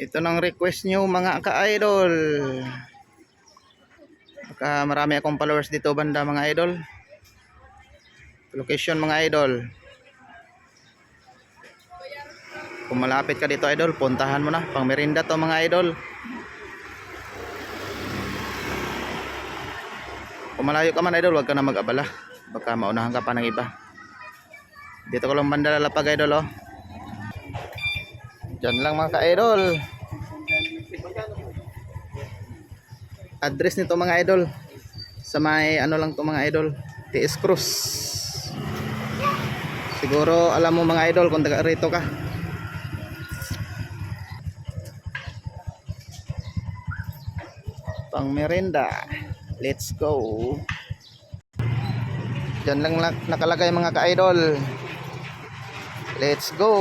Ito ng request nyo mga ka-idol. Baka marami akong followers dito banda mga idol. Location mga idol. Kung malapit ka dito idol, puntahan mo na. Pang merinda to mga idol. Kung malayo ka man idol, huwag ka na mag-abala. Baka maunahan ka pa ng iba. Dito ko lang banda lalapag idol oh. Diyan lang mga ka-idol. Address nito mga idol. Sa may ano lang to mga idol. TS Cruz. Siguro alam mo mga idol kung taga rito ka. Pang merenda. Let's go. Diyan lang nakalagay mga ka-idol. Let's go.